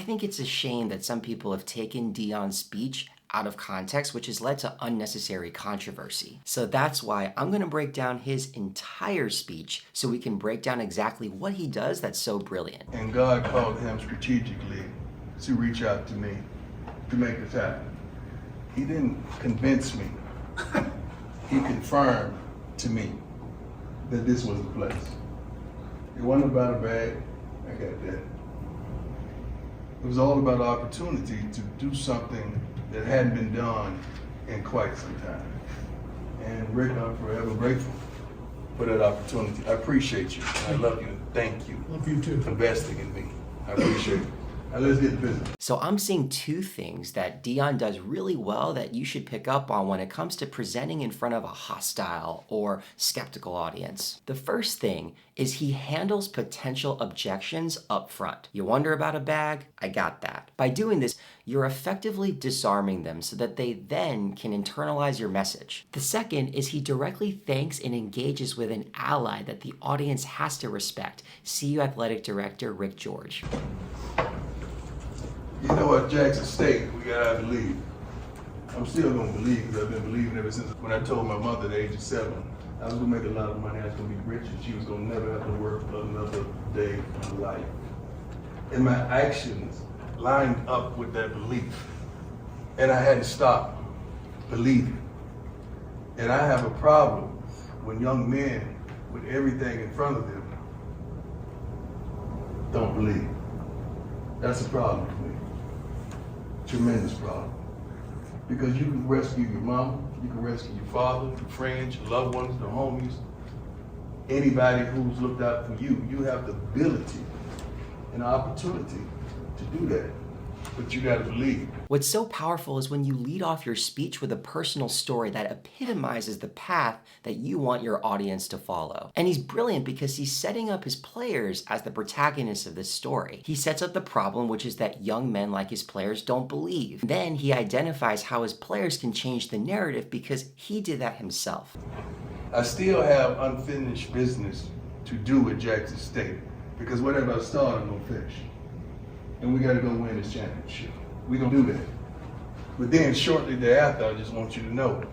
think it's a shame that some people have taken Deion's speech out of context, which has led to unnecessary controversy. So that's why I'm going to break down his entire speech so we can break down exactly what he does that's so brilliant. And God called him strategically to reach out to me to make this happen. He didn't convince me. He confirmed to me that this was the place. It wasn't about a bag. I got that. It was all about opportunity to do something that hadn't been done in quite some time. And Rick, I'm forever grateful for that opportunity. I appreciate you. I love you. Thank you. Love you too. For investing in me. I appreciate it. Now let's get to business. So I'm seeing two things that Deion does really well that you should pick up on when it comes to presenting in front of a hostile or skeptical audience. The first thing is he handles potential objections up front. You wonder about a bag? I got that. By doing this, you're effectively disarming them so that they then can internalize your message. The second is he directly thanks and engages with an ally that the audience has to respect. CU Athletic Director Rick George. You know, at Jackson State, we gotta believe. I'm still gonna believe because I've been believing ever since when I told my mother at the age of 7, I was gonna make a lot of money, I was gonna be rich, and she was gonna never have to work another day of my life. And my actions lined up with that belief. And I hadn't stopped believing. And I have a problem when young men with everything in front of them don't believe. That's a problem for me. Tremendous problem. Because you can rescue your mama, you can rescue your father, your friends, your loved ones, the homies, anybody who's looked out for you. You have the ability and opportunity to do that, but you gotta believe. What's so powerful is when you lead off your speech with a personal story that epitomizes the path that you want your audience to follow. And he's brilliant because he's setting up his players as the protagonists of this story. He sets up the problem, which is that young men like his players don't believe. Then he identifies how his players can change the narrative because he did that himself. I still have unfinished business to do at Jackson State because whatever I start, I'm gonna finish. And we gotta go win this championship. We gonna do that. But then shortly thereafter, I just want you to know,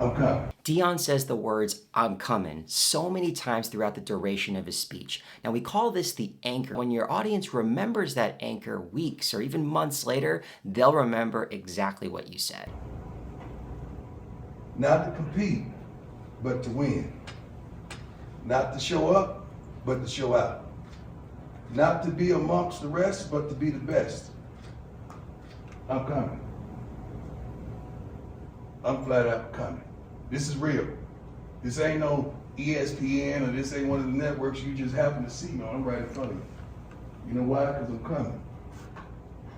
I'm coming. Deion says the words, "I'm coming," so many times throughout the duration of his speech. Now we call this the anchor. When your audience remembers that anchor weeks or even months later, they'll remember exactly what you said. Not to compete, but to win. Not to show up, but to show out. Not to be amongst the rest, but to be the best. I'm coming. I'm flat out coming. This is real. This ain't no ESPN or this ain't one of the networks you just happen to see. No, I'm right in front of you. You know why? Because I'm coming.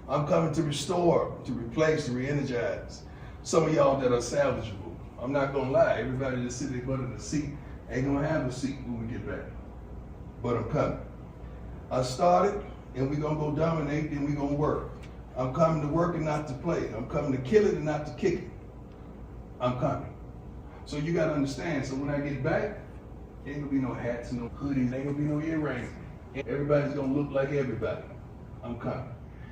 I'm coming to restore, to replace, to re-energize. Some of y'all that are salvageable. I'm not gonna lie, everybody that's sitting there in the seat ain't gonna have a seat when we get back. But I'm coming. I started, and we're gonna go dominate, and we're gonna work. I'm coming to work and not to play. I'm coming to kill it and not to kick it. I'm coming. So you gotta understand, so when I get back, ain't gonna be no hats, no hoodies, ain't gonna be no earrings. Everybody's gonna look like everybody. I'm coming.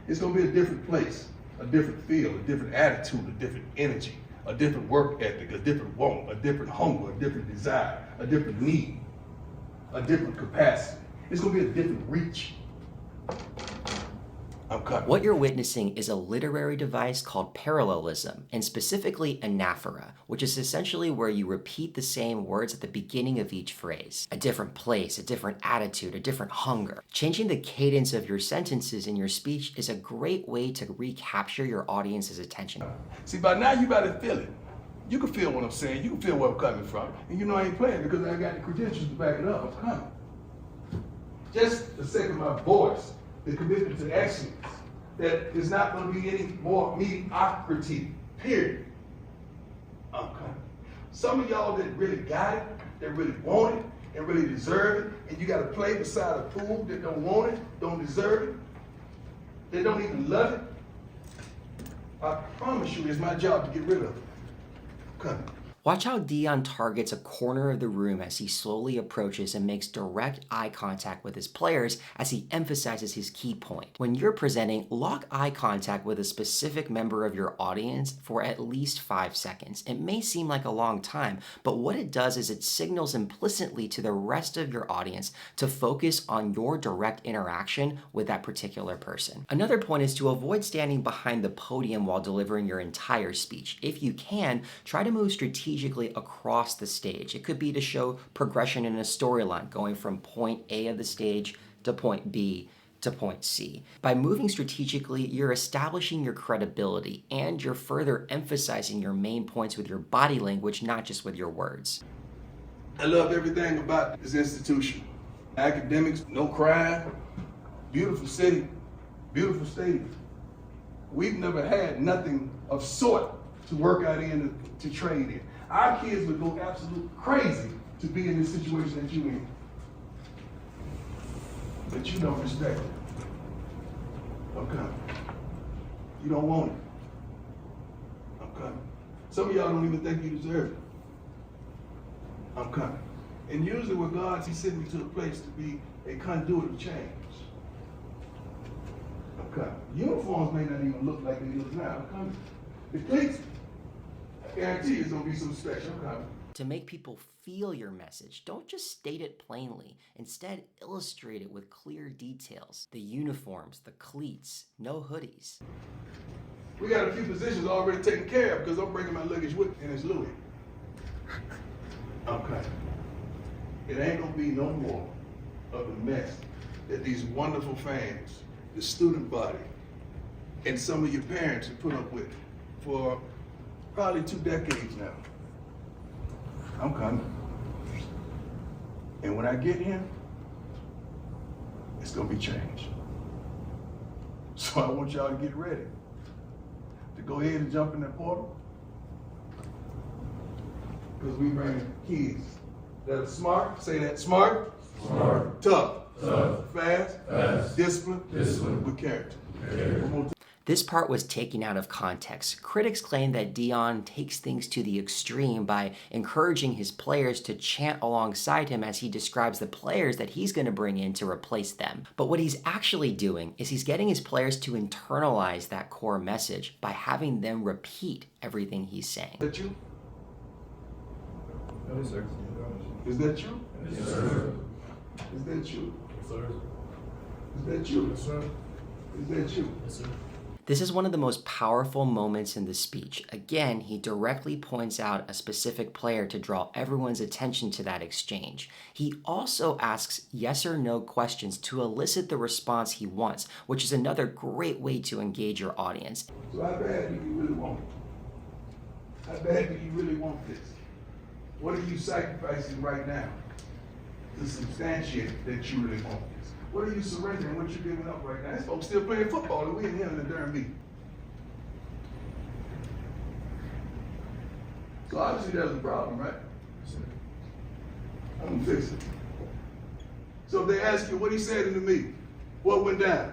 It's gonna be a different place, a different feel, a different attitude, a different energy, a different work ethic, a different want, a different hunger, a different desire, a different need, a different capacity. It's gonna be a different reach. I'm coming. What you're witnessing is a literary device called parallelism, and specifically anaphora, which is essentially where you repeat the same words at the beginning of each phrase. A different place, a different attitude, a different hunger. Changing the cadence of your sentences in your speech is a great way to recapture your audience's attention. See, by now you gotta feel it. You can feel what I'm saying, you can feel where I'm coming from, and you know I ain't playing because I got the credentials to back it up. I'm coming. Just the sake of my voice, the commitment to excellence, that there's not going to be any more mediocrity, period. I'm coming. Some of y'all that really got it, that really want it, and really deserve it, and you got to play beside a fool that don't want it, don't deserve it, that don't even love it. I promise you, it's my job to get rid of it. Coming. Watch how Deion targets a corner of the room as he slowly approaches and makes direct eye contact with his players as he emphasizes his key point. When you're presenting, lock eye contact with a specific member of your audience for at least 5 seconds. It may seem like a long time, but what it does is it signals implicitly to the rest of your audience to focus on your direct interaction with that particular person. Another point is to avoid standing behind the podium while delivering your entire speech. If you can, try to move strategically across the stage. It could be to show progression in a storyline, going from point A of the stage to point B to point C. By moving strategically, you're establishing your credibility and you're further emphasizing your main points with your body language, not just with your words. I love everything about this institution. Academics, no crime, beautiful city, beautiful stadium. We've never had nothing of sort to work out in, to trade in. Our kids would go absolutely crazy to be in this situation that you're in. But you don't respect it. I'm coming. You don't want it. I'm coming. Some of y'all don't even think you deserve it. I'm coming. And usually with God, He sent me to a place to be a conduit of change. I'm coming. Uniforms may not even look like they look now. I'm coming. The cleats, I guarantee you it's going to be something special. I'm coming. To make people feel your message, don't just state it plainly. Instead, illustrate it with clear details. The uniforms, the cleats, no hoodies. We got a few positions already taken care of because I'm bringing my luggage with me, and it's Louis. I'm coming. It ain't going to be no more of the mess that these wonderful fans, the student body, and some of your parents have put up with for probably 2 decades now. I'm coming. And when I get here, it's gonna be changed. So I want y'all to get ready to go ahead and jump in that portal. Because we bring kids that are smart, say that, smart, tough, fast, disciplined, with character. This part was taken out of context. Critics claim that Deion takes things to the extreme by encouraging his players to chant alongside him as he describes the players that he's going to bring in to replace them. But what he's actually doing is he's getting his players to internalize that core message by having them repeat everything he's saying. Is that you? Yes, sir. Is that you? Yes, sir. Is that you? Yes, sir. Is that you? Yes, sir. Is that you? Yes, sir. This is one of the most powerful moments in the speech. Again, he directly points out a specific player to draw everyone's attention to that exchange. He also asks yes or no questions to elicit the response he wants, which is another great way to engage your audience. So how bad do you really want it? How bad do you really want this? What are you sacrificing right now to substantiate that you really want this? What are you surrendering? What you're giving up right now? These folks still playing football and we in here in the darn meeting. So obviously there's a problem, right? I'm gonna fix it. So if they ask you what he said in the meeting, what went down?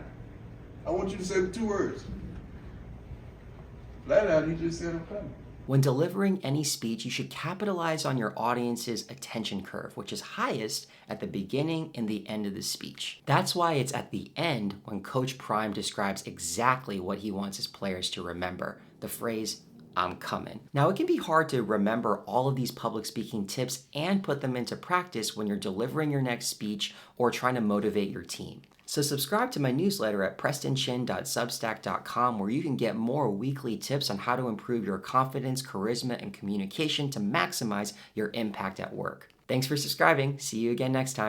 I want you to say the 2 words. Flat out, he just said I'm coming. When delivering any speech, you should capitalize on your audience's attention curve, which is highest at the beginning and the end of the speech. That's why it's at the end when Coach Prime describes exactly what he wants his players to remember, the phrase, "I'm coming." Now, it can be hard to remember all of these public speaking tips and put them into practice when you're delivering your next speech or trying to motivate your team. So subscribe to my newsletter at prestonchin.substack.com where you can get more weekly tips on how to improve your confidence, charisma, and communication to maximize your impact at work. Thanks for subscribing. See you again next time.